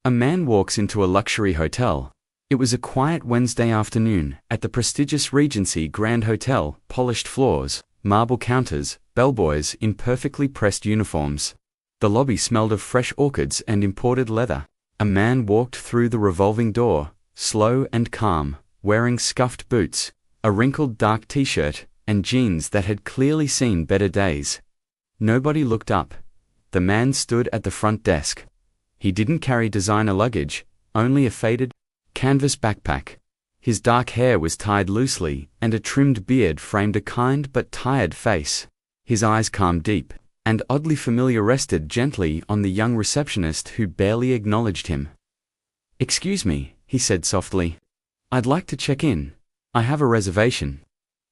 A man walks into a luxury hotel. It was a quiet Wednesday afternoon at the prestigious Regency Grand Hotel, polished floors, marble counters, bellboys in perfectly pressed uniforms. The lobby smelled of fresh orchids and imported leather. A man walked through the revolving door, slow and calm, wearing scuffed boots, a wrinkled dark t-shirt, and jeans that had clearly seen better days. Nobody looked up. The man stood at the front desk. He didn't carry designer luggage, only a faded canvas backpack. His dark hair was tied loosely, and a trimmed beard framed a kind but tired face. His eyes calmed deep, and oddly familiar rested gently on the young receptionist who barely acknowledged him. "Excuse me," he said softly. "I'd like to check in. I have a reservation."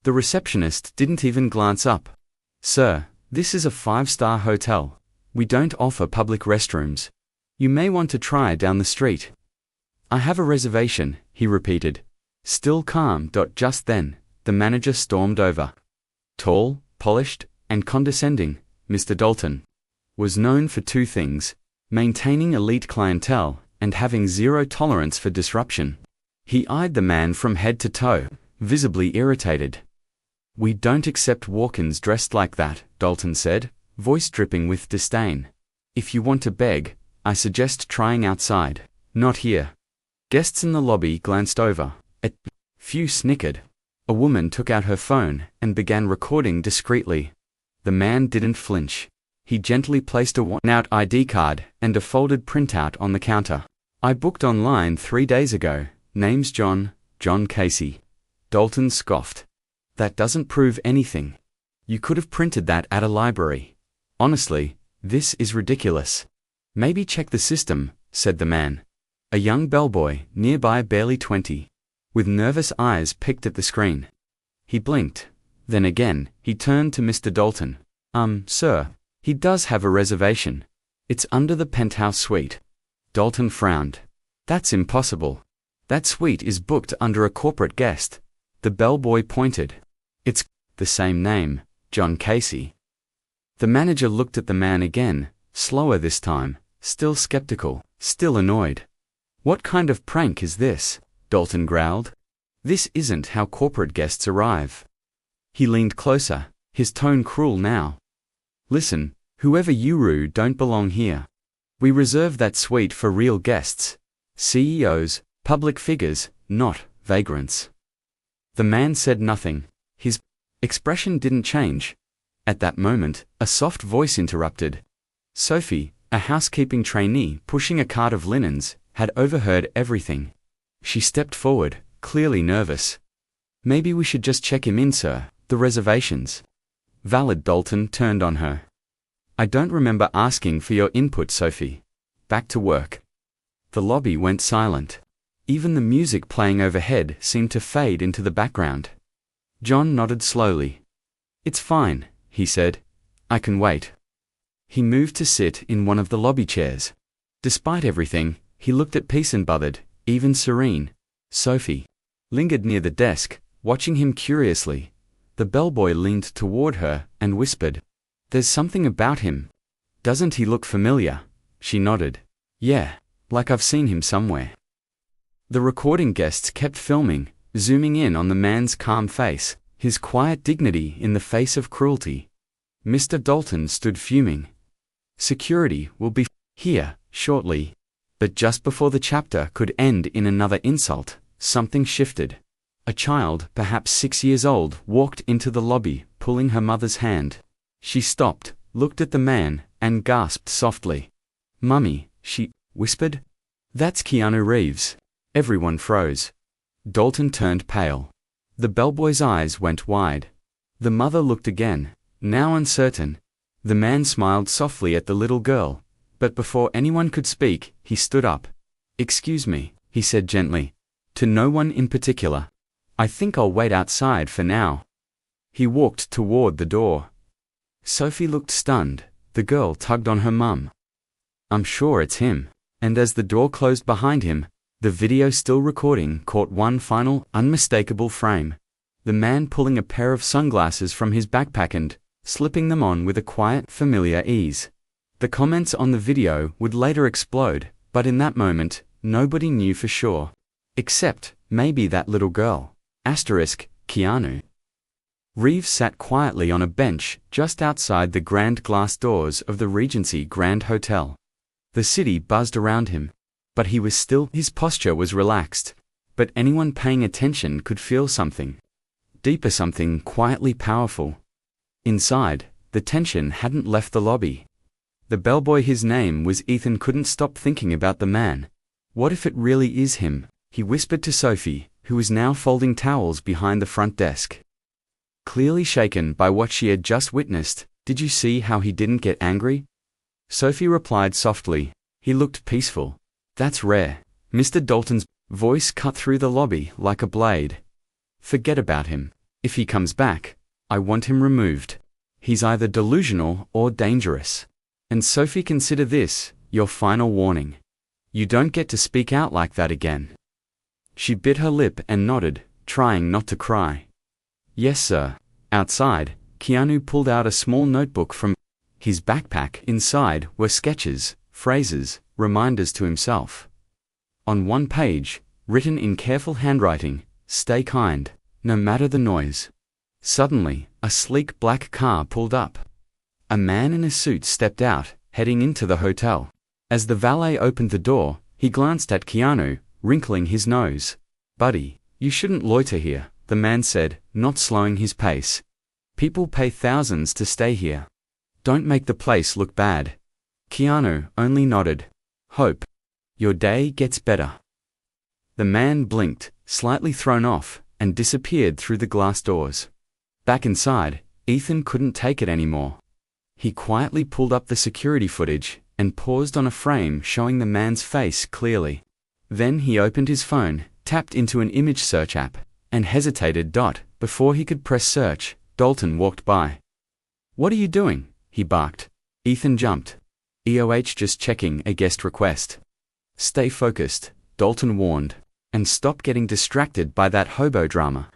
The receptionist didn't even glance up. "Sir, this is a 5-star hotel. We don't offer public restrooms. You may want to try down the street." "I have a reservation," he repeated. Still calm. Just then, the manager stormed over. Tall, polished, and condescending, Mr. Dalton was known for 2 things: maintaining elite clientele and having zero tolerance for disruption. He eyed the man from head to toe, visibly irritated. "We don't accept walk-ins dressed like that," Dalton said, voice dripping with disdain. "If you want to beg, I suggest trying outside, not here." Guests in the lobby glanced over. A few snickered. A woman took out her phone and began recording discreetly. The man didn't flinch. He gently placed a worn-out ID card and a folded printout on the counter. "I booked online 3 days ago. Name's John Casey." Dalton scoffed. "That doesn't prove anything. You could have printed that at a library. Honestly, this is ridiculous." "Maybe check the system," said the man. A young bellboy, nearby barely 20, with nervous eyes picked at the screen. He blinked. Then again, he turned to Mr. Dalton. Sir, he does have a reservation. It's under the penthouse suite." Dalton frowned. "That's impossible. That suite is booked under a corporate guest." The bellboy pointed. "It's the same name, John Casey." The manager looked at the man again, slower this time, still skeptical, still annoyed. "What kind of prank is this?" Dalton growled. "This isn't how corporate guests arrive." He leaned closer, his tone cruel now. "Listen, whoever you don't belong here. We reserve that suite for real guests. CEOs, public figures, not vagrants." The man said nothing. His expression didn't change. At that moment, a soft voice interrupted. Sophie, a housekeeping trainee pushing a cart of linens, had overheard everything. She stepped forward, clearly nervous. "Maybe we should just check him in, sir. The reservations." Valid. Dalton turned on her. "I don't remember asking for your input, Sophie. Back to work." The lobby went silent. Even the music playing overhead seemed to fade into the background. John nodded slowly. "It's fine," he said. "I can wait." He moved to sit in one of the lobby chairs. Despite everything, he looked at peace and bothered, even serene. Sophie lingered near the desk, watching him curiously. The bellboy leaned toward her and whispered, "There's something about him. Doesn't he look familiar?" She nodded. "Yeah, like I've seen him somewhere." The recording guests kept filming, zooming in on the man's calm face, his quiet dignity in the face of cruelty. Mr. Dalton stood fuming. "Security will be here shortly." But just before the chapter could end in another insult, something shifted. A child, perhaps 6 years old, walked into the lobby, pulling her mother's hand. She stopped, looked at the man, and gasped softly. "Mummy," she whispered. "That's Keanu Reeves." Everyone froze. Dalton turned pale. The bellboy's eyes went wide. The mother looked again, now uncertain. The man smiled softly at the little girl, but before anyone could speak, he stood up. "Excuse me," he said gently. To no one in particular. "I think I'll wait outside for now." He walked toward the door. Sophie looked stunned. The girl tugged on her mum. "I'm sure it's him." And as the door closed behind him, the video still recording caught one final, unmistakable frame. The man pulling a pair of sunglasses from his backpack and slipping them on with a quiet, familiar ease. The comments on the video would later explode, But in that moment, nobody knew for sure. Except, maybe that little girl. Keanu. Reeves sat quietly on a bench just outside the grand glass doors of the Regency Grand Hotel. The city buzzed around him. But he was still, his posture was relaxed. But anyone paying attention could feel something. Deeper, something quietly powerful. Inside, the tension hadn't left the lobby. The bellboy, his name was Ethan, couldn't stop thinking about the man. What if it really is him? He whispered to Sophie, who was now folding towels behind the front desk. Clearly shaken by what she had just witnessed, "Did you see how he didn't get angry?" Sophie replied softly. "He looked peaceful." "That's rare." Mr. Dalton's voice cut through the lobby like a blade. "Forget about him. If he comes back, I want him removed. He's either delusional or dangerous. And Sophie, consider this your final warning. You don't get to speak out like that again." She bit her lip and nodded, trying not to cry. "Yes, sir." Outside, Keanu pulled out a small notebook from his backpack. Inside were sketches, phrases, reminders to himself. On one page, written in careful handwriting, "Stay kind, no matter the noise." Suddenly, a sleek black car pulled up. A man in a suit stepped out, heading into the hotel. As the valet opened the door, he glanced at Keanu, wrinkling his nose. "Buddy, you shouldn't loiter here," the man said, not slowing his pace. "People pay thousands to stay here. Don't make the place look bad." Keanu only nodded. "Hope your day gets better." The man blinked, slightly thrown off, and disappeared through the glass doors. Back inside, Ethan couldn't take it anymore. He quietly pulled up the security footage and paused on a frame showing the man's face clearly. Then he opened his phone, tapped into an image search app, and hesitated. Before he could press search, Dalton walked by. "What are you doing?" he barked. Ethan jumped. Just checking a guest request." "Stay focused," Dalton warned, "and stop getting distracted by that hobo drama."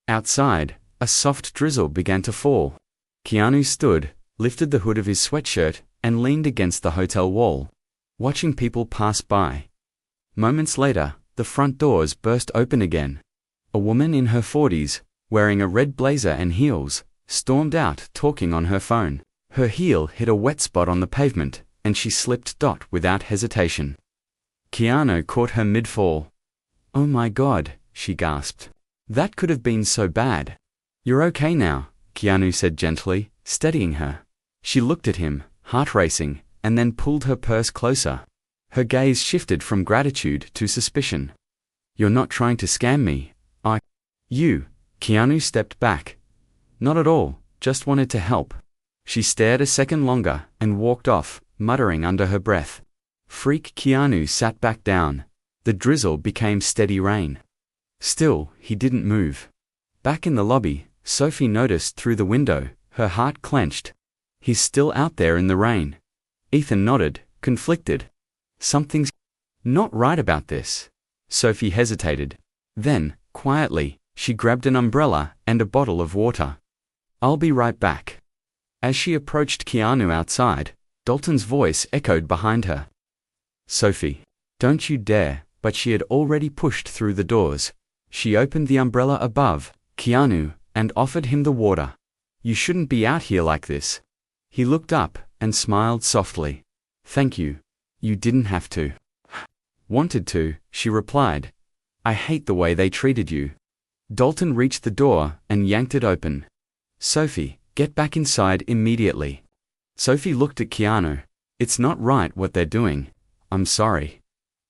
Outside, a soft drizzle began to fall. Keanu stood, lifted the hood of his sweatshirt, and leaned against the hotel wall, watching people pass by. Moments later, the front doors burst open again. A woman in her 40s, wearing a red blazer and heels, stormed out talking on her phone. Her heel hit a wet spot on the pavement, and she slipped. Without hesitation. Keanu caught her mid-fall. "Oh my God," she gasped. "That could have been so bad." "You're okay now," Keanu said gently, steadying her. She looked at him, heart racing, and then pulled her purse closer. Her gaze shifted from gratitude to suspicion. "You're not trying to scam me, are you?" Keanu stepped back. "Not at all, just wanted to help." She stared a second longer and walked off, muttering under her breath. Freak. Keanu sat back down. The drizzle became steady rain. Still, he didn't move. Back in the lobby, Sophie noticed through the window, her heart clenched. He's still out there in the rain. Ethan nodded, conflicted. Something's not right about this. Sophie hesitated. Then, quietly, she grabbed an umbrella and a bottle of water. "I'll be right back." As she approached Keanu outside, Dalton's voice echoed behind her. "Sophie, don't you dare," but she had already pushed through the doors. She opened the umbrella above Keanu and offered him the water. "You shouldn't be out here like this." He looked up and smiled softly. "Thank you. You didn't have to." "Wanted to," she replied. "I hate the way they treated you." Dalton reached the door and yanked it open. "Sophie, get back inside immediately." Sophie looked at Keanu. "It's not right what they're doing. I'm sorry."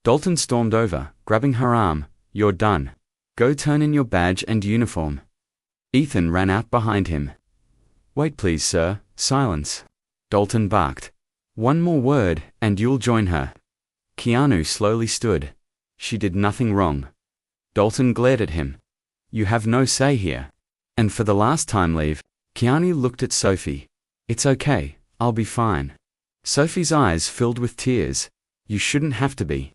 Dalton stormed over, grabbing her arm. "You're done. Go turn in your badge and uniform." Ethan ran out behind him. "Wait please, sir." "Silence," Dalton barked. "One more word, and you'll join her." Keanu slowly stood. "She did nothing wrong." Dalton glared at him. "You have no say here. And for the last time, leave." Keanu looked at Sophie. "It's okay, I'll be fine." Sophie's eyes filled with tears. "You shouldn't have to be."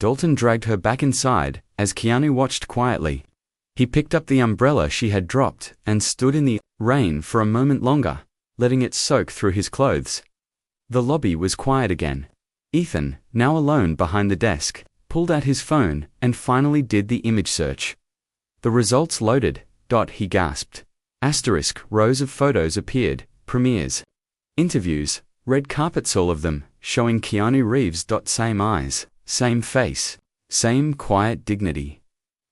Dalton dragged her back inside, as Keanu watched quietly. He picked up the umbrella she had dropped and stood in the rain for a moment longer, letting it soak through his clothes. The lobby was quiet again. Ethan, now alone behind the desk, pulled out his phone and finally did the image search. The results loaded. He gasped. Rows of photos appeared, premieres, interviews, red carpets, all of them, showing Keanu Reeves. Same eyes, same face, same quiet dignity.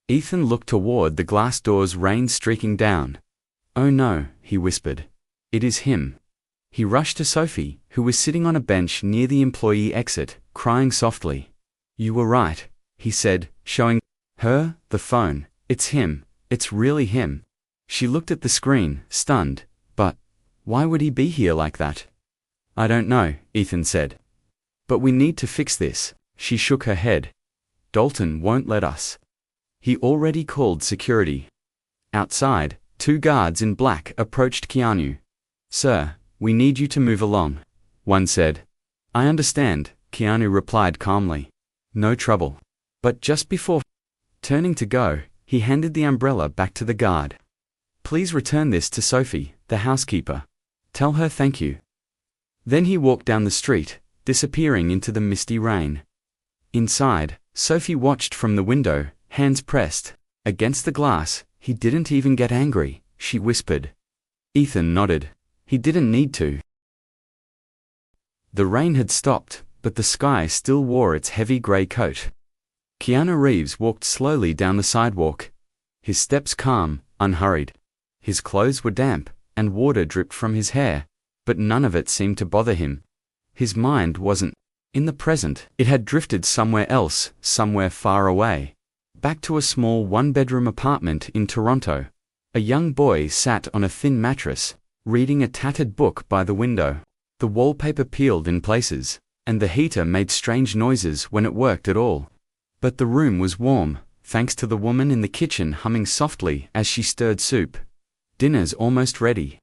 Ethan looked toward the glass doors, rain streaking down. "Oh no," he whispered. "It is him." He rushed to Sophie, who was sitting on a bench near the employee exit, crying softly. "You were right," he said, showing her the phone. "It's him. It's really him." She looked at the screen, stunned. "But why would he be here like that?" "I don't know," Ethan said. "But we need to fix this." She shook her head. "Dalton won't let us. He already called security." Outside, 2 guards in black approached Keanu. "Sir, we need you to move along," one said. "I understand," Keanu replied calmly. "No trouble." But just before turning to go, he handed the umbrella back to the guard. "Please return this to Sophie, the housekeeper. Tell her thank you." Then he walked down the street, disappearing into the misty rain. Inside, Sophie watched from the window, hands pressed against the glass. "He didn't even get angry," she whispered. Ethan nodded. He didn't need to. The rain had stopped, but the sky still wore its heavy gray coat. Keanu Reeves walked slowly down the sidewalk, his steps calm, unhurried. His clothes were damp, and water dripped from his hair, but none of it seemed to bother him. His mind wasn't in the present. It had drifted somewhere else, somewhere far away. Back to a small 1-bedroom apartment in Toronto. A young boy sat on a thin mattress, reading a tattered book by the window. The wallpaper peeled in places, and the heater made strange noises when it worked at all. But the room was warm, thanks to the woman in the kitchen humming softly as she stirred soup. "Dinner's almost ready."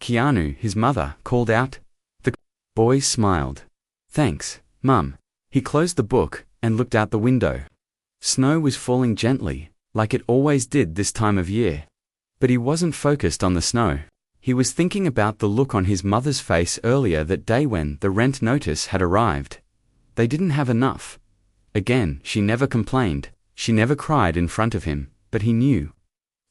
Keanu, his mother, called out. The boy smiled. "Thanks, Mum." He closed the book and looked out the window. Snow was falling gently, like it always did this time of year. But he wasn't focused on the snow. He was thinking about the look on his mother's face earlier that day when the rent notice had arrived. They didn't have enough. Again, she never complained, she never cried in front of him, but he knew.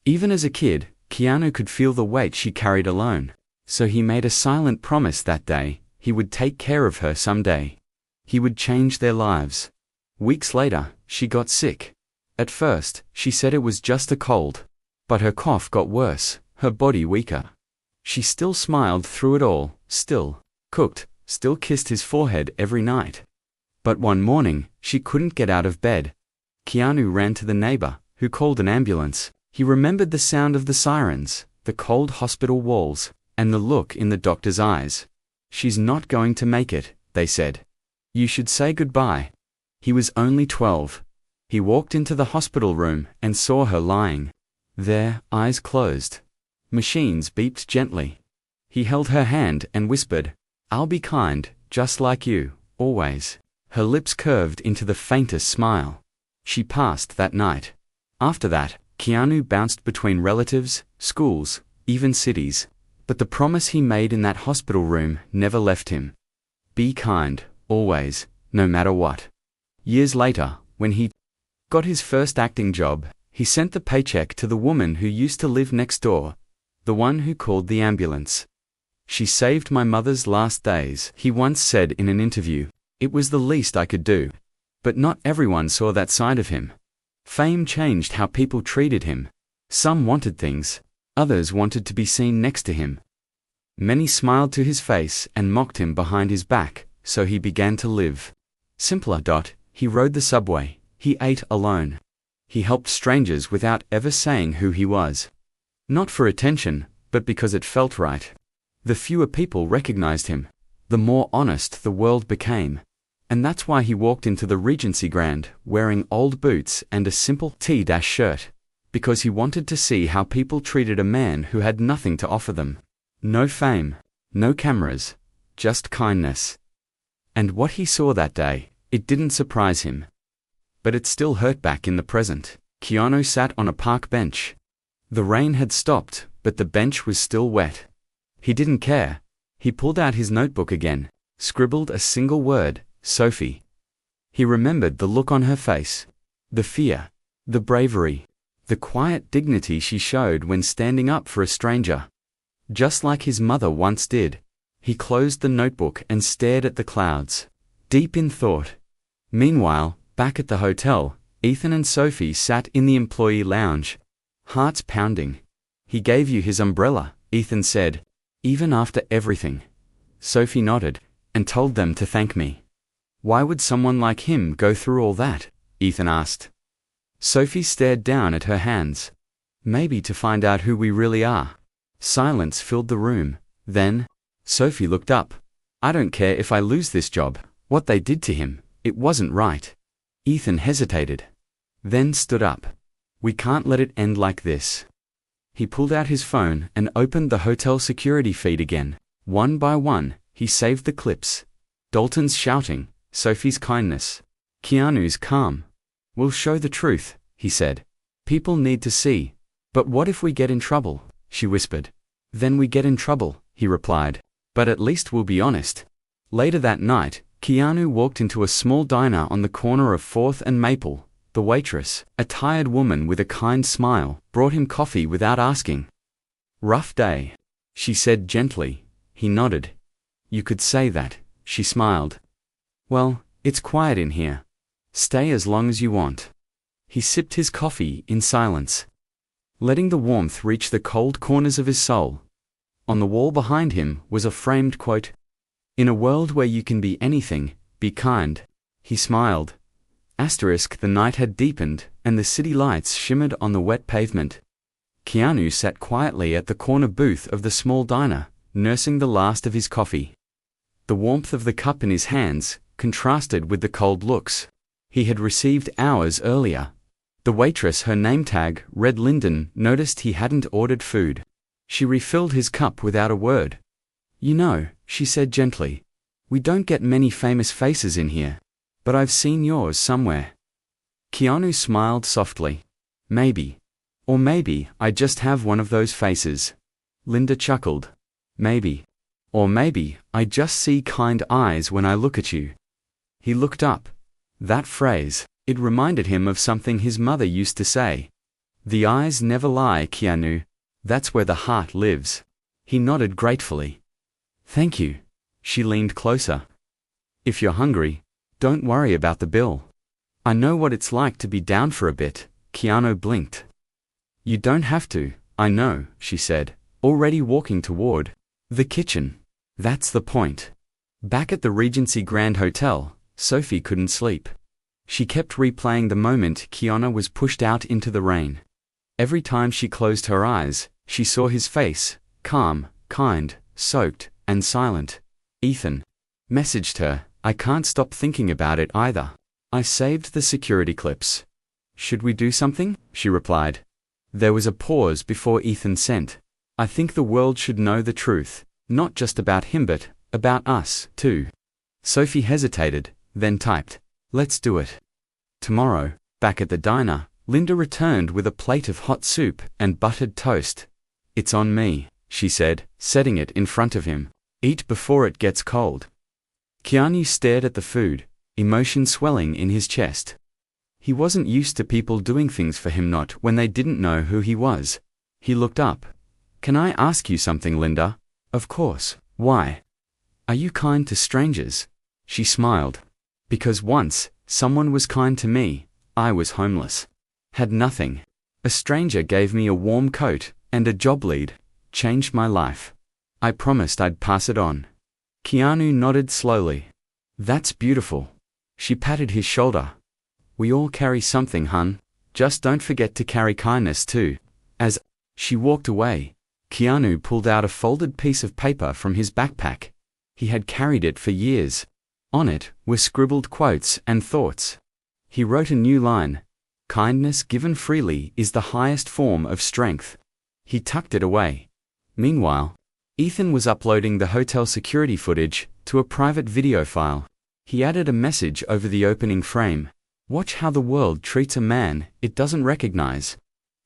Even as a kid, Keanu could feel the weight she carried alone. So he made a silent promise that day, he would take care of her someday. He would change their lives. Weeks later, she got sick. At first, she said it was just a cold. But her cough got worse, her body weaker. She still smiled through it all, still cooked, still kissed his forehead every night. But one morning, she couldn't get out of bed. Keanu ran to the neighbor, who called an ambulance. He remembered the sound of the sirens, the cold hospital walls, and the look in the doctor's eyes. "She's not going to make it," they said. "You should say goodbye." He was only 12. He walked into the hospital room and saw her lying there, eyes closed. Machines beeped gently. He held her hand and whispered, "I'll be kind, just like you, always." Her lips curved into the faintest smile. She passed that night. After that, Keanu bounced between relatives, schools, even cities. But the promise he made in that hospital room never left him. Be kind, always, no matter what. Years later, when he got his first acting job, he sent the paycheck to the woman who used to live next door, the one who called the ambulance. "She saved my mother's last days," he once said in an interview. "It was the least I could do." But not everyone saw that side of him. Fame changed how people treated him. Some wanted things. Others wanted to be seen next to him. Many smiled to his face and mocked him behind his back, so he began to live simpler. He rode the subway. He ate alone. He helped strangers without ever saying who he was. Not for attention, but because it felt right. The fewer people recognized him, the more honest the world became. And that's why he walked into the Regency Grand, wearing old boots and a simple T-shirt. Because he wanted to see how people treated a man who had nothing to offer them. No fame, no cameras, just kindness. And what he saw that day, it didn't surprise him. But it still hurt back in the present. Keanu sat on a park bench. The rain had stopped, but the bench was still wet. He didn't care. He pulled out his notebook again, scribbled a single word, Sophie. He remembered the look on her face. The fear. The bravery. The quiet dignity she showed when standing up for a stranger. Just like his mother once did. He closed the notebook and stared at the clouds, deep in thought. Meanwhile, back at the hotel, Ethan and Sophie sat in the employee lounge, hearts pounding. He gave you his umbrella, Ethan said. Even after everything. Sophie nodded, and told them to thank me. Why would someone like him go through all that? Ethan asked. Sophie stared down at her hands. Maybe to find out who we really are. Silence filled the room. Then, Sophie looked up. I don't care if I lose this job. What they did to him, it wasn't right. Ethan hesitated. Then stood up. We can't let it end like this. He pulled out his phone and opened the hotel security feed again. One by one, he saved the clips. Dalton's shouting, Sophie's kindness, Keanu's calm. We'll show the truth, he said. People need to see. But what if we get in trouble? She whispered. Then we get in trouble, he replied. But at least we'll be honest. Later that night, Keanu walked into a small diner on the corner of 4th and Maple. The waitress, a tired woman with a kind smile, brought him coffee without asking. Rough day, she said gently. He nodded. You could say that, she smiled. Well, it's quiet in here. Stay as long as you want. He sipped his coffee in silence, letting the warmth reach the cold corners of his soul. On the wall behind him was a framed quote. In a world where you can be anything, be kind. He smiled. The night had deepened, and the city lights shimmered on the wet pavement. Keanu sat quietly at the corner booth of the small diner, nursing the last of his coffee. The warmth of the cup in his hands contrasted with the cold looks he had received hours earlier. The waitress, her name tag read Lyndon, noticed he hadn't ordered food. She refilled his cup without a word. You know, she said gently, we don't get many famous faces in here, but I've seen yours somewhere. Keanu smiled softly. Maybe. Or maybe I just have one of those faces. Linda chuckled. Maybe. Or maybe I just see kind eyes when I look at you. He looked up. That phrase, it reminded him of something his mother used to say. The eyes never lie, Keanu. That's where the heart lives. He nodded gratefully. Thank you. She leaned closer. If you're hungry, don't worry about the bill. I know what it's like to be down for a bit. Keanu blinked. You don't have to, I know, she said, already walking toward the kitchen. That's the point. Back at the Regency Grand Hotel, Sophie couldn't sleep. She kept replaying the moment Keanu was pushed out into the rain. Every time she closed her eyes, she saw his face, calm, kind, soaked, and silent. Ethan messaged her, I can't stop thinking about it either. I saved the security clips. Should we do something? She replied. There was a pause before Ethan sent. I think the world should know the truth, not just about him but about us, too. Sophie hesitated, then typed, let's do it. Tomorrow, back at the diner, Linda returned with a plate of hot soup and buttered toast. It's on me, she said, setting it in front of him. Eat before it gets cold. Keanu stared at the food, emotion swelling in his chest. He wasn't used to people doing things for him not when they didn't know who he was. He looked up. Can I ask you something, Linda? Of course. Why? Are you kind to strangers? She smiled. Because once, someone was kind to me. I was homeless. Had nothing. A stranger gave me a warm coat and a job lead. Changed my life. I promised I'd pass it on. Keanu nodded slowly. That's beautiful. She patted his shoulder. We all carry something, hun. Just don't forget to carry kindness too. As she walked away, Keanu pulled out a folded piece of paper from his backpack. He had carried it for years. On it were scribbled quotes and thoughts. He wrote a new line. Kindness given freely is the highest form of strength. He tucked it away. Meanwhile, Ethan was uploading the hotel security footage to a private video file. He added a message over the opening frame. Watch how the world treats a man it doesn't recognize.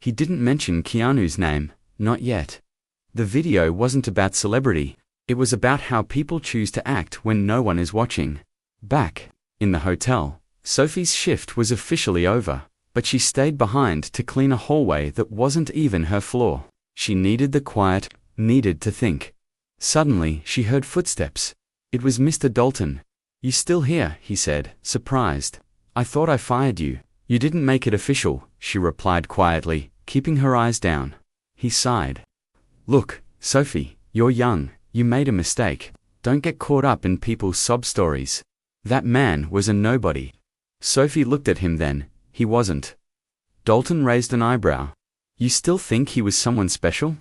He didn't mention Keanu's name, not yet. The video wasn't about celebrity. It was about how people choose to act when no one is watching. Back in the hotel, Sophie's shift was officially over, but she stayed behind to clean a hallway that wasn't even her floor. She needed the quiet, needed to think. Suddenly, she heard footsteps. It was Mr. Dalton. "You still here?" he said, surprised. "I thought I fired you." "You didn't make it official," she replied quietly, keeping her eyes down. He sighed. "Look, Sophie, you're young. You made a mistake. Don't get caught up in people's sob stories. That man was a nobody." Sophie looked at him then. He wasn't. Dalton raised an eyebrow. "You still think he was someone special?"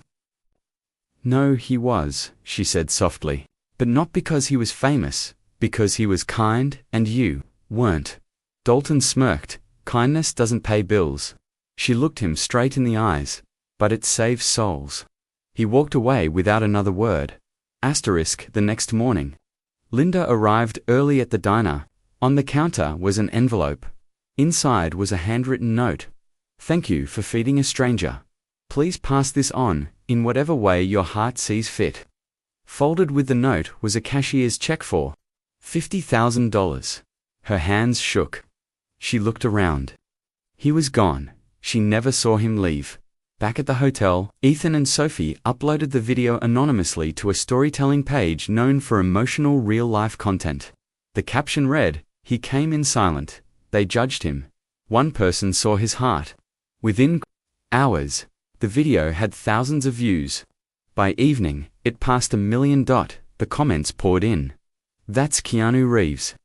"No, he was," she said softly. "But not because he was famous, because he was kind, and you weren't." Dalton smirked. "Kindness doesn't pay bills." She looked him straight in the eyes. "But it saves souls." He walked away without another word. The next morning. Linda arrived early at the diner. On the counter was an envelope. Inside was a handwritten note. "Thank you for feeding a stranger. Please pass this on, in whatever way your heart sees fit." Folded with the note was a cashier's check for $50,000. Her hands shook. She looked around. He was gone. She never saw him leave. Back at the hotel, Ethan and Sophie uploaded the video anonymously to a storytelling page known for emotional real-life content. The caption read, "He came in silent. They judged him. One person saw his heart." Within hours, the video had thousands of views. By evening, it passed 1 million. The comments poured in. "That's Keanu Reeves.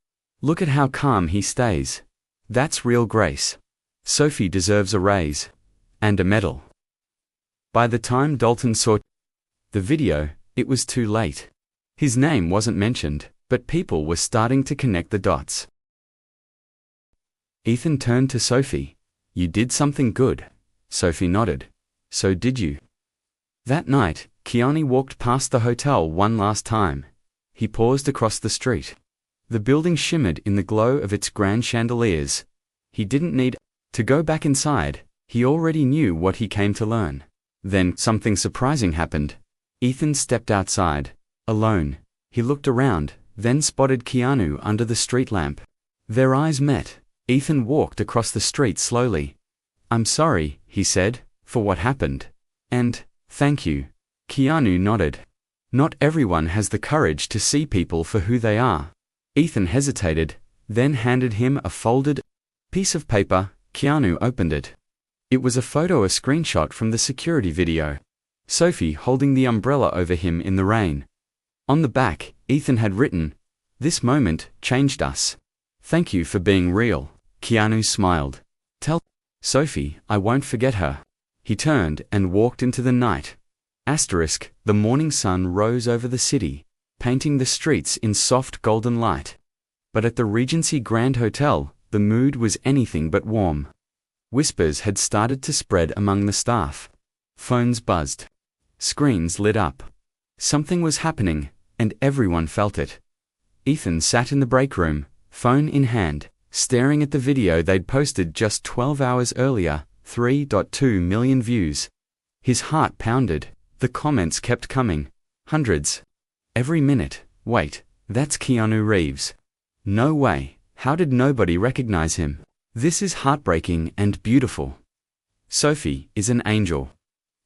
Look at how calm he stays. That's real grace. Sophie deserves a raise. And a medal." By the time Dalton saw the video, it was too late. His name wasn't mentioned, but people were starting to connect the dots. Ethan turned to Sophie. "You did something good." Sophie nodded. "So did you." That night, Keanu walked past the hotel one last time. He paused across the street. The building shimmered in the glow of its grand chandeliers. He didn't need to go back inside. He already knew what he came to learn. Then, something surprising happened. Ethan stepped outside. Alone. He looked around, then spotted Keanu under the street lamp. Their eyes met. Ethan walked across the street slowly. "I'm sorry," he said, "for what happened. And, thank you." Keanu nodded. Not everyone has the courage to see people for who they are. Ethan hesitated, then handed him a folded piece of paper. Keanu opened it. It was a screenshot from the security video. Sophie holding the umbrella over him in the rain. On the back, Ethan had written, "This moment changed us. Thank you for being real." Keanu smiled. "Tell Sophie I won't forget her." He turned and walked into the night. The morning sun rose over the city, painting the streets in soft golden light. But at the Regency Grand Hotel, the mood was anything but warm. Whispers had started to spread among the staff. Phones buzzed. Screens lit up. Something was happening, and everyone felt it. Ethan sat in the break room, phone in hand, staring at the video they'd posted just 12 hours earlier, 3.2 million views. His heart pounded. The comments kept coming. Hundreds. Every minute. "Wait, that's Keanu Reeves. No way. How did nobody recognize him? This is heartbreaking and beautiful. Sophie is an angel."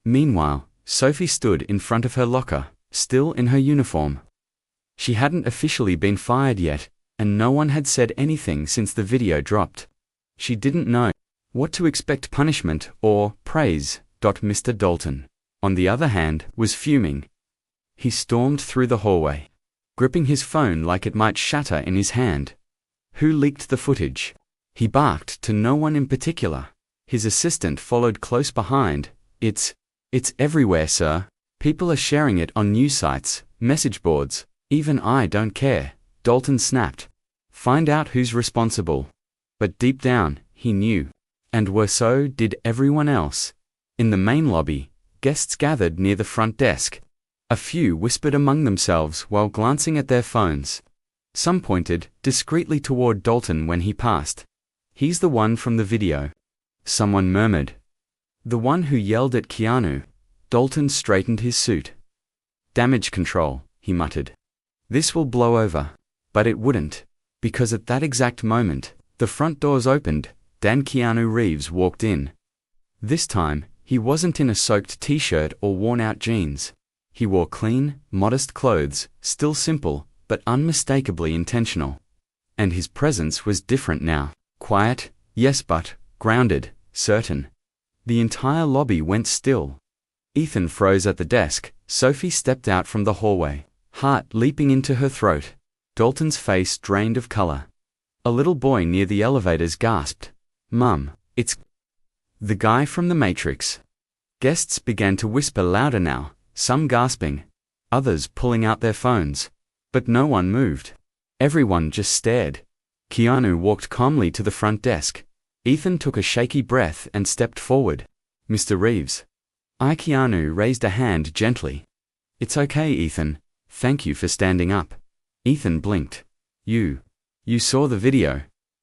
Meanwhile, Sophie stood in front of her locker, still in her uniform. She hadn't officially been fired yet, and no one had said anything since the video dropped. She didn't know what to expect, punishment or praise. Mr. Dalton, on the other hand, was fuming. He stormed through the hallway, gripping his phone like it might shatter in his hand. Who leaked the footage? He barked to no one in particular. His assistant followed close behind. It's everywhere, sir. People are sharing it on news sites, message boards. Even I don't care. Dalton snapped. Find out who's responsible. But deep down, he knew. And so did everyone else. In the main lobby, guests gathered near the front desk. A few whispered among themselves while glancing at their phones. Some pointed discreetly toward Dalton when he passed. "He's the one from the video." Someone murmured. "The one who yelled at Keanu." Dalton straightened his suit. "Damage control," he muttered. "This will blow over." But it wouldn't. Because at that exact moment, the front doors opened, and Keanu Reeves walked in. This time, he wasn't in a soaked t-shirt or worn-out jeans. He wore clean, modest clothes, still simple, but unmistakably intentional. And his presence was different now. Quiet, yes, but grounded, certain. The entire lobby went still. Ethan froze at the desk. Sophie stepped out from the hallway, heart leaping into her throat. Dalton's face drained of color. A little boy near the elevators gasped, "Mum, it's the guy from the Matrix." Guests began to whisper louder now, some gasping, others pulling out their phones. But no one moved. Everyone just stared. Keanu walked calmly to the front desk. Ethan took a shaky breath and stepped forward. "Mr. Reeves." Keanu raised a hand gently. "It's okay, Ethan. Thank you for standing up." Ethan blinked. You saw the video?"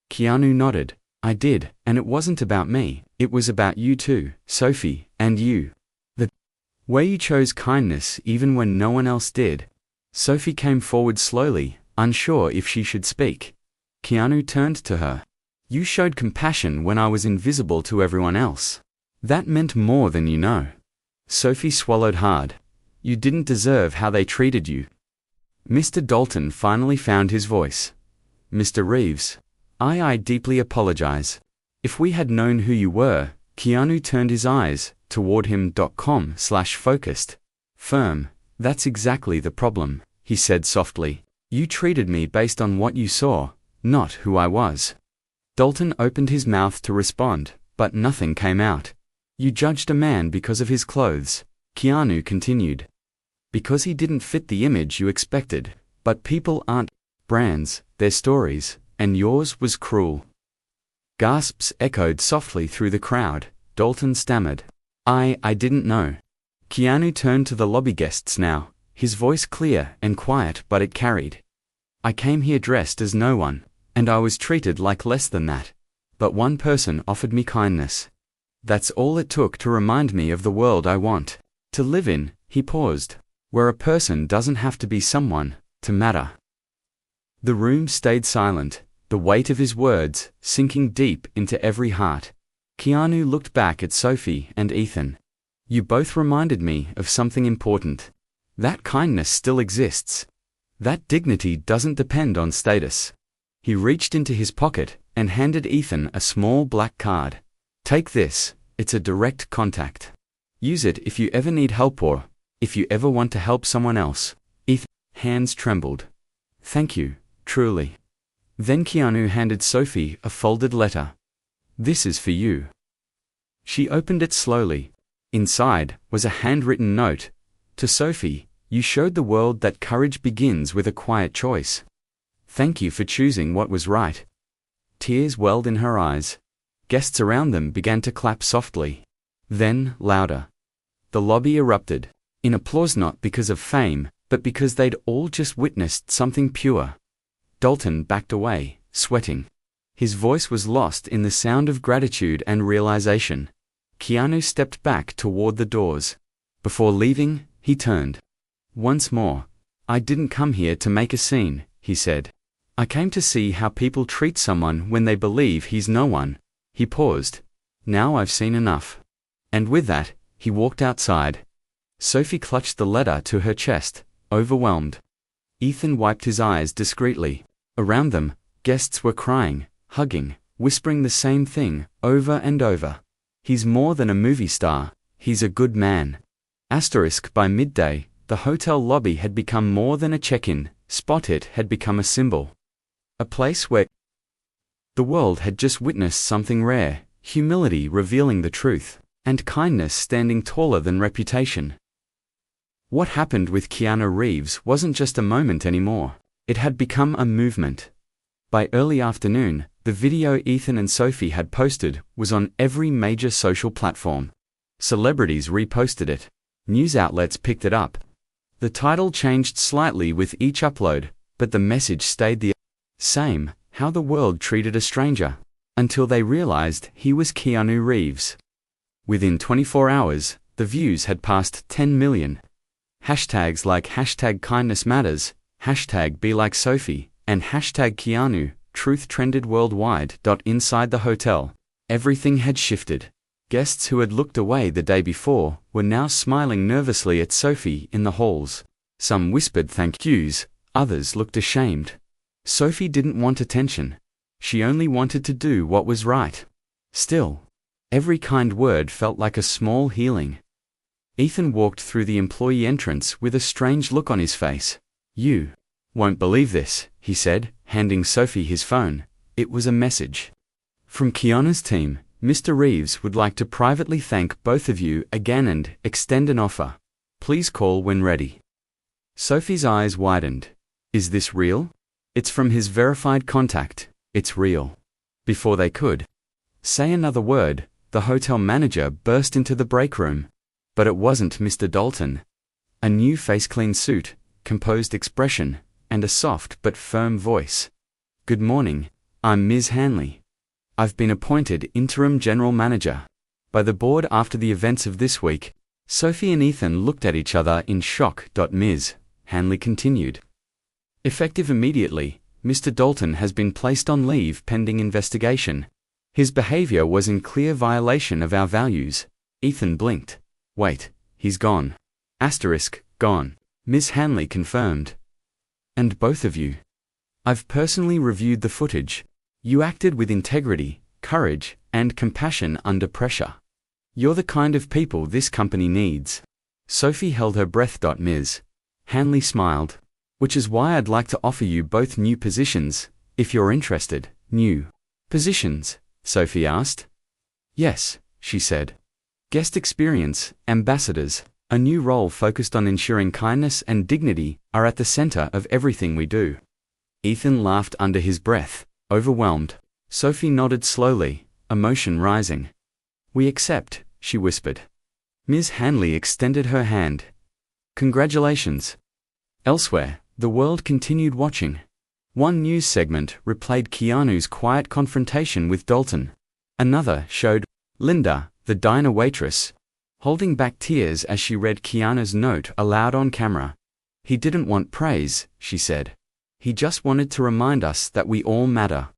Keanu nodded. "I did, and it wasn't about me. It was about you too, Sophie, and you. The way you chose kindness even when no one else did." Sophie came forward slowly, unsure if she should speak. Keanu turned to her. "You showed compassion when I was invisible to everyone else. That meant more than you know." Sophie swallowed hard. "You didn't deserve how they treated you." Mr. Dalton finally found his voice. "Mr. Reeves, I deeply apologize. If we had known who you were." Keanu turned his eyes toward him.com/focused. "Firm, that's exactly the problem," he said softly. "You treated me based on what you saw, not who I was." Dalton opened his mouth to respond, but nothing came out. "You judged a man because of his clothes," Keanu continued. "Because he didn't fit the image you expected. But people aren't brands, they're stories, and yours was cruel." Gasps echoed softly through the crowd. Dalton stammered, I didn't know." Keanu turned to the lobby guests now, his voice clear and quiet, but it carried. "I came here dressed as no one, and I was treated like less than that. But one person offered me kindness. That's all it took to remind me of the world I want to live in." He paused. "Where a person doesn't have to be someone to matter." The room stayed silent, the weight of his words sinking deep into every heart. Keanu looked back at Sophie and Ethan. "You both reminded me of something important. That kindness still exists. That dignity doesn't depend on status." He reached into his pocket and handed Ethan a small black card. "Take this, it's a direct contact. Use it if you ever need help or if you ever want to help someone else." Ethan's hands trembled. "Thank you, truly." Then Keanu handed Sophie a folded letter. "This is for you." She opened it slowly. Inside was a handwritten note. "To Sophie, you showed the world that courage begins with a quiet choice. Thank you for choosing what was right." Tears welled in her eyes. Guests around them began to clap softly. Then, louder. The lobby erupted. In applause, not because of fame, but because they'd all just witnessed something pure. Dalton backed away, sweating. His voice was lost in the sound of gratitude and realization. Keanu stepped back toward the doors. Before leaving, he turned. "Once more, I didn't come here to make a scene," he said. "I came to see how people treat someone when they believe he's no one." He paused. "Now I've seen enough." And with that, he walked outside. Sophie clutched the letter to her chest, overwhelmed. Ethan wiped his eyes discreetly. Around them, guests were crying, hugging, whispering the same thing, over and over. "He's more than a movie star, he's a good man." By midday, the hotel lobby had become more than a check-in spot. It had become a symbol. A place where the world had just witnessed something rare, humility revealing the truth, and kindness standing taller than reputation. What happened with Keanu Reeves wasn't just a moment anymore. It had become a movement. By early afternoon, the video Ethan and Sophie had posted was on every major social platform. Celebrities reposted it. News outlets picked it up. The title changed slightly with each upload, but the message stayed the same: how the world treated a stranger, until they realized he was Keanu Reeves. Within 24 hours, the views had passed 10 million. Hashtags like #KindnessMatters, #BeLikeSophie, and hashtag Keanu, truth trended worldwide. Inside the hotel, everything had shifted. Guests who had looked away the day before were now smiling nervously at Sophie in the halls. Some whispered thank yous, others looked ashamed. Sophie didn't want attention. She only wanted to do what was right. Still, every kind word felt like a small healing. Ethan walked through the employee entrance with a strange look on his face. "You won't believe this," he said, handing Sophie his phone. It was a message. "From Keanu's team, Mr. Reeves would like to privately thank both of you again and extend an offer. Please call when ready." Sophie's eyes widened. "Is this real?" "It's from his verified contact. It's real." Before they could say another word, the hotel manager burst into the break room. But it wasn't Mr. Dalton. A new face-clean suit, composed expression, and a soft but firm voice. "Good morning, I'm Ms. Hanley. I've been appointed interim general manager by the board after the events of this week." Sophie and Ethan looked at each other in shock. Ms. Hanley continued. "Effective immediately, Mr. Dalton has been placed on leave pending investigation. His behavior was in clear violation of our values." Ethan blinked. "Wait, he's gone." Gone. Ms. Hanley confirmed. "And both of you. I've personally reviewed the footage. You acted with integrity, courage, and compassion under pressure. You're the kind of people this company needs." Sophie held her breath. Ms. Hanley smiled. "Which is why I'd like to offer you both new positions, if you're interested." "New positions?" Sophie asked. "Yes," she said. "Guest experience ambassadors, a new role focused on ensuring kindness and dignity are at the center of everything we do." Ethan laughed under his breath, overwhelmed. Sophie nodded slowly, emotion rising. "We accept," she whispered. Ms. Hanley extended her hand. "Congratulations." Elsewhere, the world continued watching. One news segment replayed Keanu's quiet confrontation with Dalton. Another showed Linda, the diner waitress, holding back tears as she read Keanu's note aloud on camera. "He didn't want praise," she said. "He just wanted to remind us that we all matter."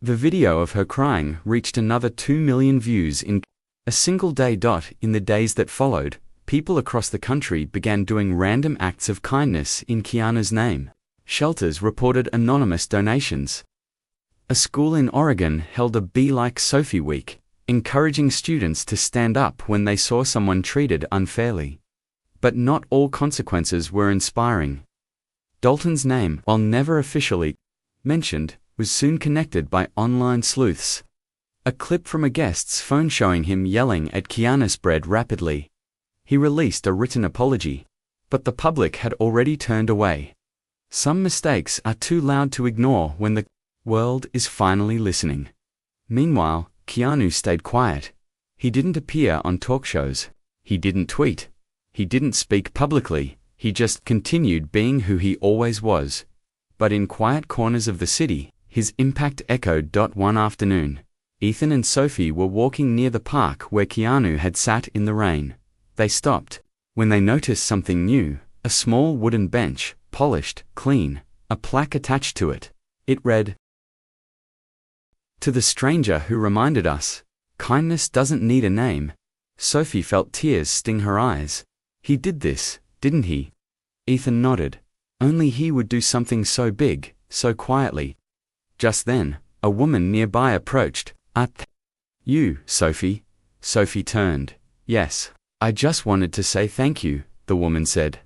The video of her crying reached another 2 million views in a single day. In the days that followed, people across the country began doing random acts of kindness in Keanu's name. Shelters reported anonymous donations. A school in Oregon held a Be Like Sophie Week, encouraging students to stand up when they saw someone treated unfairly. But not all consequences were inspiring. Dalton's name, while never officially mentioned, was soon connected by online sleuths. A clip from a guest's phone showing him yelling at Keanu spread rapidly. He released a written apology, but the public had already turned away. Some mistakes are too loud to ignore when the world is finally listening. Meanwhile, Keanu stayed quiet. He didn't appear on talk shows. He didn't tweet. He didn't speak publicly. He just continued being who he always was. But in quiet corners of the city, his impact echoed. One afternoon, Ethan and Sophie were walking near the park where Keanu had sat in the rain. They stopped when they noticed something new, a small wooden bench, polished, clean, a plaque attached to it. It read, "To the stranger who reminded us, kindness doesn't need a name." Sophie felt tears sting her eyes. "He did this, didn't he?" Ethan nodded. Only he would do something so big, so quietly. Just then, a woman nearby approached. You, Sophie?" Sophie turned. "Yes. I just wanted to say thank you," the woman said.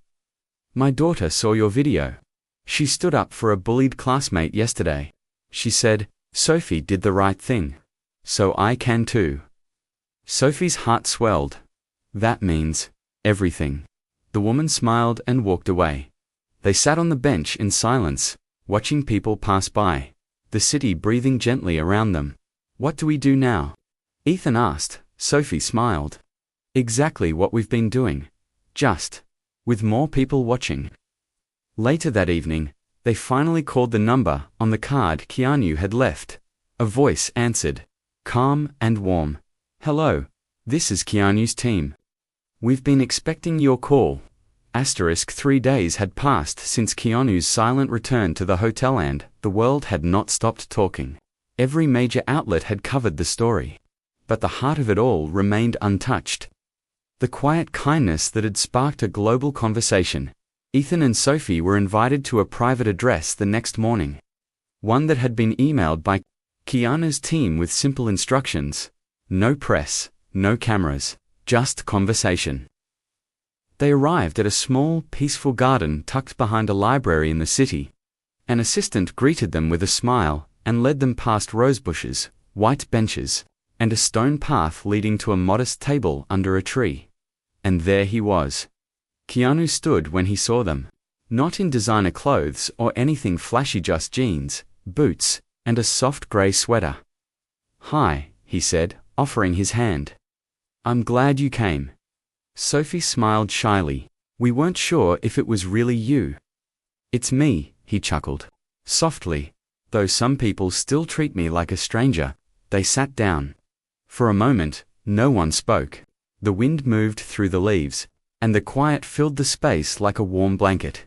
"My daughter saw your video. She stood up for a bullied classmate yesterday. She said, Sophie did the right thing. So I can too." Sophie's heart swelled. "That means everything." The woman smiled and walked away. They sat on the bench in silence, watching people pass by, the city breathing gently around them. "What do we do now?" Ethan asked. Sophie smiled. "Exactly what we've been doing. Just with more people watching." Later that evening, they finally called the number on the card Keanu had left. A voice answered, calm and warm. "Hello, this is Keanu's team. We've been expecting your call. *3 days had passed since Keanu's silent return to the hotel and the world had not stopped talking. Every major outlet had covered the story. But the heart of it all remained untouched. The quiet kindness that had sparked a global conversation. Ethan and Sophie were invited to a private address the next morning. One that had been emailed by Keanu's team with simple instructions. No press, no cameras, just conversation. They arrived at a small, peaceful garden tucked behind a library in the city. An assistant greeted them with a smile and led them past rosebushes, white benches, and a stone path leading to a modest table under a tree. And there he was. Keanu stood when he saw them. Not in designer clothes or anything flashy, just jeans, boots, and a soft gray sweater. "Hi," he said, offering his hand. "I'm glad you came." Sophie smiled shyly. "We weren't sure if it was really you." "It's me," he chuckled. Softly. "Though some people still treat me like a stranger." They sat down. For a moment, no one spoke. The wind moved through the leaves, and the quiet filled the space like a warm blanket.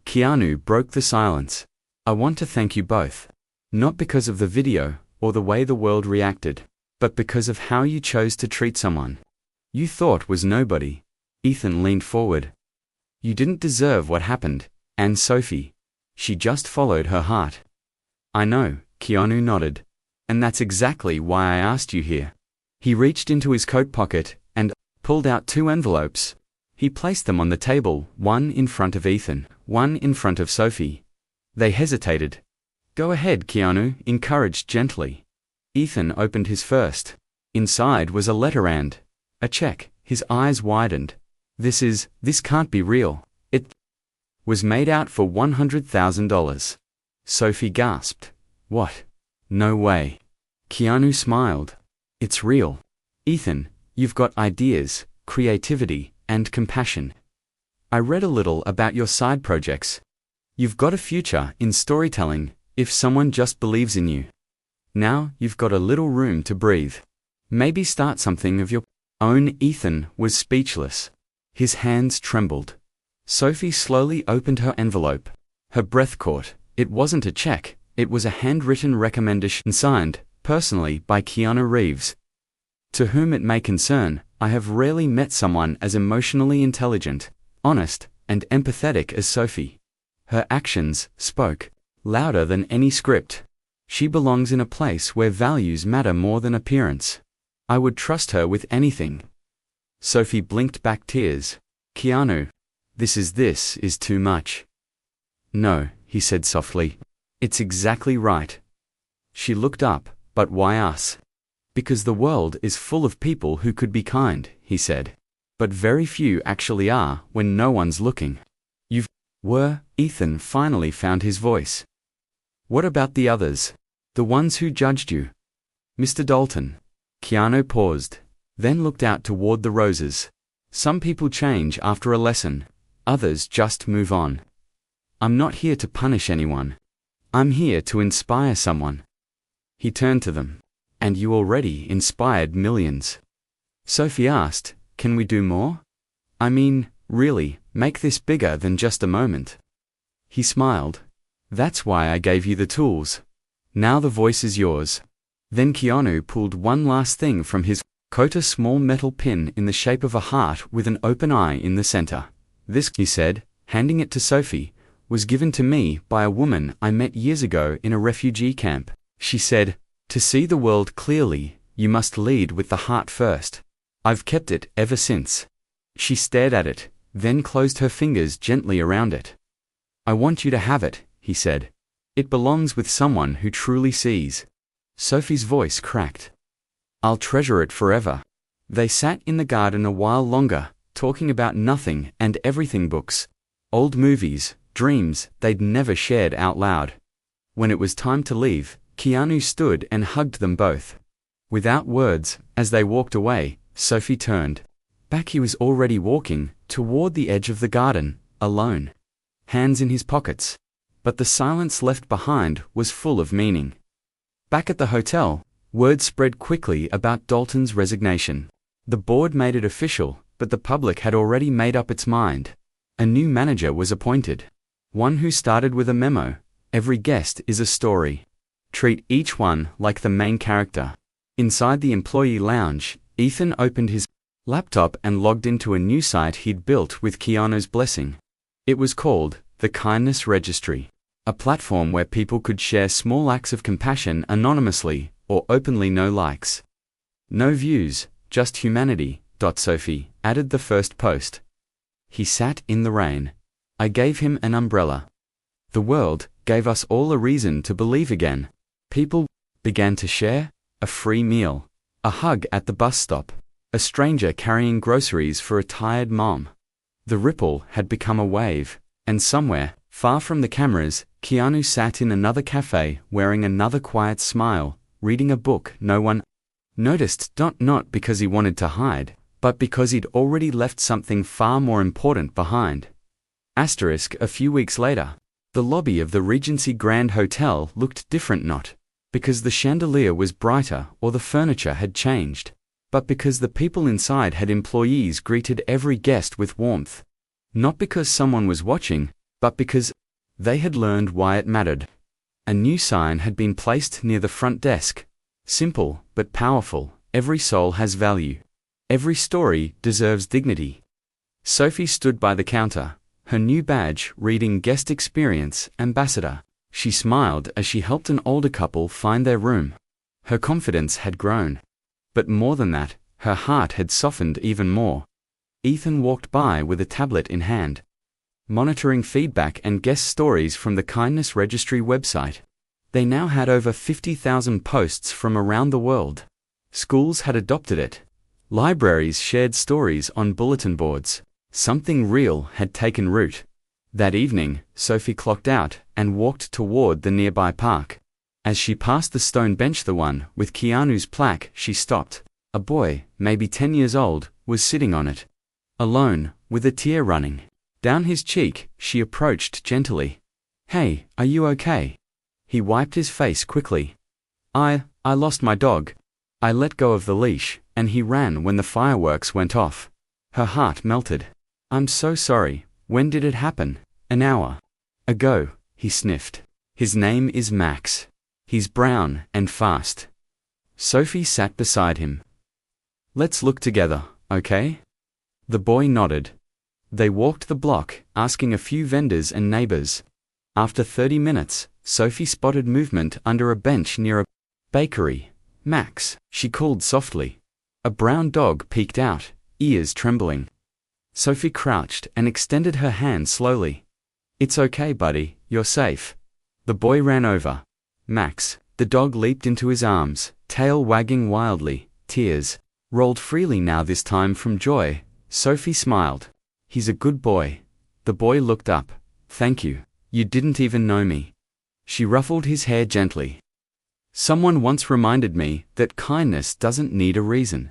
Keanu broke the silence. "I want to thank you both. Not because of the video, or the way the world reacted, but because of how you chose to treat someone you thought was nobody." Ethan leaned forward. "You didn't deserve what happened, and Sophie. She just followed her heart." "I know," Keanu nodded. "And that's exactly why I asked you here." He reached into his coat pocket and pulled out 2 envelopes. He placed them on the table, one in front of Ethan, one in front of Sophie. They hesitated. "Go ahead," Keanu encouraged gently. Ethan opened his first. Inside was a letter and a check. His eyes widened. This can't be real. It was made out for $100,000. Sophie gasped. "What? No way." Keanu smiled. "It's real. Ethan, you've got ideas, creativity, and compassion. I read a little about your side projects. You've got a future in storytelling, if someone just believes in you. Now you've got a little room to breathe. Maybe start something of your own." Ethan was speechless. His hands trembled. Sophie slowly opened her envelope. Her breath caught. It wasn't a check, it was a handwritten recommendation signed, personally, by Keanu Reeves. "To whom it may concern, I have rarely met someone as emotionally intelligent, honest, and empathetic as Sophie. Her actions spoke louder than any script. She belongs in a place where values matter more than appearance. I would trust her with anything." Sophie blinked back tears. "Keanu, this is too much." "No," he said softly. "It's exactly right." She looked up. "But why us?" "Because the world is full of people who could be kind," he said. "But very few actually are when no one's looking." Ethan finally found his voice. "What about the others? The ones who judged you?" "Mr. Dalton." Keanu paused, then looked out toward the roses. "Some people change after a lesson. Others just move on. I'm not here to punish anyone. I'm here to inspire someone." He turned to them. "And you already inspired millions." Sophie asked, "Can we do more? I mean, really, make this bigger than just a moment?" He smiled. "That's why I gave you the tools. Now the voice is yours." Then Keanu pulled one last thing from his coat, a small metal pin in the shape of a heart with an open eye in the center. "This," he said, handing it to Sophie, "was given to me by a woman I met years ago in a refugee camp. She said, 'To see the world clearly, you must lead with the heart first.' I've kept it ever since." She stared at it, then closed her fingers gently around it. "I want you to have it," he said. "It belongs with someone who truly sees." Sophie's voice cracked. "I'll treasure it forever." They sat in the garden a while longer, talking about nothing and everything: books, old movies, dreams they'd never shared out loud. When it was time to leave, Keanu stood and hugged them both. Without words, as they walked away, Sophie turned. Back he was already walking, toward the edge of the garden, alone. Hands in his pockets. But the silence left behind was full of meaning. Back at the hotel, word spread quickly about Dalton's resignation. The board made it official, but the public had already made up its mind. A new manager was appointed. One who started with a memo. Every guest is a story. Treat each one like the main character. Inside the employee lounge, Ethan opened his laptop and logged into a new site he'd built with Keanu's blessing. It was called the Kindness Registry, a platform where people could share small acts of compassion anonymously or openly. No likes, no views, just humanity. Sophie added the first post. He sat in the rain. I gave him an umbrella. The world gave us all a reason to believe again. People began to share a free meal, a hug at the bus stop, a stranger carrying groceries for a tired mom. The ripple had become a wave, and somewhere, far from the cameras, Keanu sat in another cafe wearing another quiet smile, reading a book no one noticed, not because he wanted to hide, but because he'd already left something far more important behind. A few weeks later, the lobby of the Regency Grand Hotel looked different, not because the chandelier was brighter or the furniture had changed, but because the people inside had employees greeted every guest with warmth. Not because someone was watching, but because they had learned why it mattered. A new sign had been placed near the front desk. Simple, but powerful. Every soul has value. Every story deserves dignity. Sophie stood by the counter, her new badge reading Guest Experience Ambassador. She smiled as she helped an older couple find their room. Her confidence had grown. But more than that, her heart had softened even more. Ethan walked by with a tablet in hand, monitoring feedback and guest stories from the Kindness Registry website. They now had over 50,000 posts from around the world. Schools had adopted it. Libraries shared stories on bulletin boards. Something real had taken root. That evening, Sophie clocked out and walked toward the nearby park. As she passed the stone bench, the one with Keanu's plaque, she stopped. A boy, maybe 10 years old, was sitting on it. Alone, with a tear running down his cheek, she approached gently. Hey, are you okay? He wiped his face quickly. I lost my dog. I let go of the leash, and he ran when the fireworks went off. Her heart melted. I'm so sorry. When did it happen? An hour ago, he sniffed. His name is Max. He's brown and fast. Sophie sat beside him. Let's look together, okay? The boy nodded. They walked the block, asking a few vendors and neighbors. After 30 minutes, Sophie spotted movement under a bench near a bakery. Max, she called softly. A brown dog peeked out, ears trembling. Sophie crouched and extended her hand slowly. It's okay, buddy, you're safe. The boy ran over. Max, the dog leaped into his arms, tail wagging wildly. Tears rolled freely now, this time from joy. Sophie smiled. He's a good boy. The boy looked up. Thank you. You didn't even know me. She ruffled his hair gently. Someone once reminded me that kindness doesn't need a reason.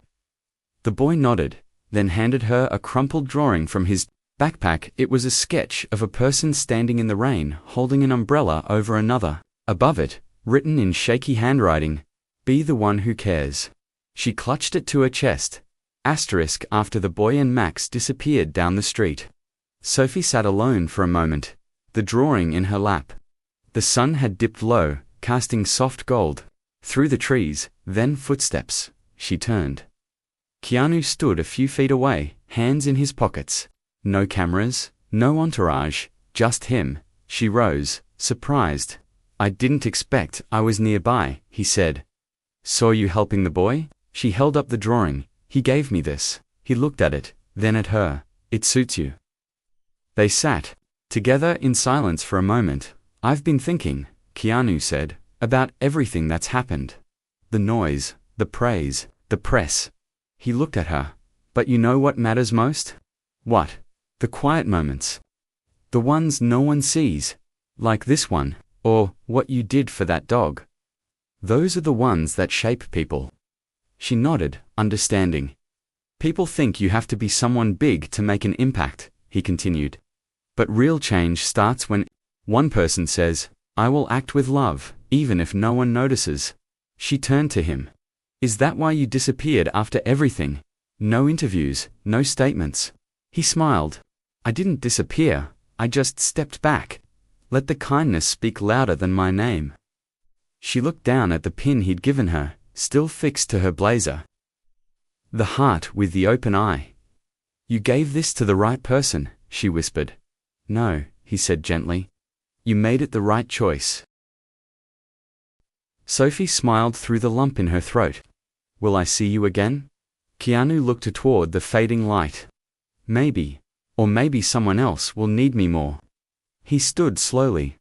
The boy nodded, then handed her a crumpled drawing from his backpack. It was a sketch of a person standing in the rain, holding an umbrella over another. Above it, written in shaky handwriting, "Be the one who cares." She clutched it to her chest. After the boy and Max disappeared down the street. Sophie sat alone for a moment, the drawing in her lap. The sun had dipped low, casting soft gold through the trees, then footsteps. She turned. Keanu stood a few feet away, hands in his pockets. No cameras, no entourage, just him. She rose, surprised. I didn't expect I was nearby, he said. Saw you helping the boy? She held up the drawing. He gave me this. He looked at it, then at her. It suits you. They sat together in silence for a moment. I've been thinking, Keanu said, about everything that's happened. The noise, the praise, the press. He looked at her. But you know what matters most? What? The quiet moments. The ones no one sees. Like this one, or what you did for that dog. Those are the ones that shape people. She nodded, understanding. People think you have to be someone big to make an impact, he continued. But real change starts when one person says, I will act with love, even if no one notices. She turned to him. Is that why you disappeared after everything? No interviews, no statements. He smiled. I didn't disappear, I just stepped back. Let the kindness speak louder than my name. She looked down at the pin he'd given her, still fixed to her blazer. The heart with the open eye. You gave this to the right person, she whispered. No, he said gently. You made it the right choice. Sophie smiled through the lump in her throat. Will I see you again? Keanu looked toward the fading light. Maybe. Or maybe someone else will need me more. He stood slowly.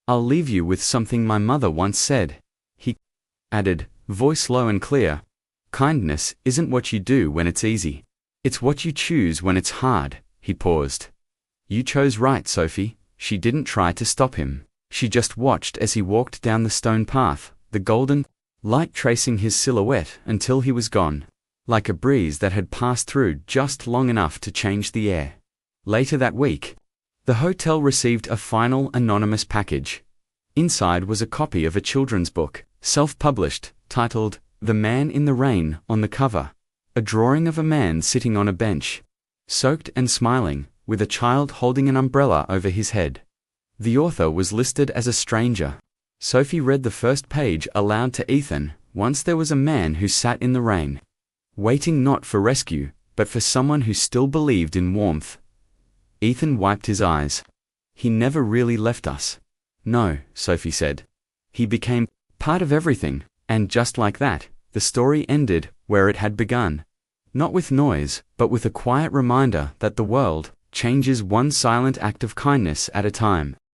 I'll leave you with something my mother once said. He added, voice low and clear. Kindness isn't what you do when it's easy. It's what you choose when it's hard. He paused. You chose right, Sophie. She didn't try to stop him. She just watched as he walked down the stone path, the golden light tracing his silhouette until he was gone, like a breeze that had passed through just long enough to change the air. Later that week, the hotel received a final anonymous package. Inside was a copy of a children's book, self-published, titled The Man in the Rain. On the cover, a drawing of a man sitting on a bench, soaked and smiling, with a child holding an umbrella over his head. The author was listed as a stranger. Sophie read the first page aloud to Ethan. Once there was a man who sat in the rain, waiting not for rescue, but for someone who still believed in warmth. Ethan wiped his eyes. He never really left us. No, Sophie said. He became part of everything, and just like that, the story ended where it had begun. Not with noise, but with a quiet reminder that the world changes one silent act of kindness at a time.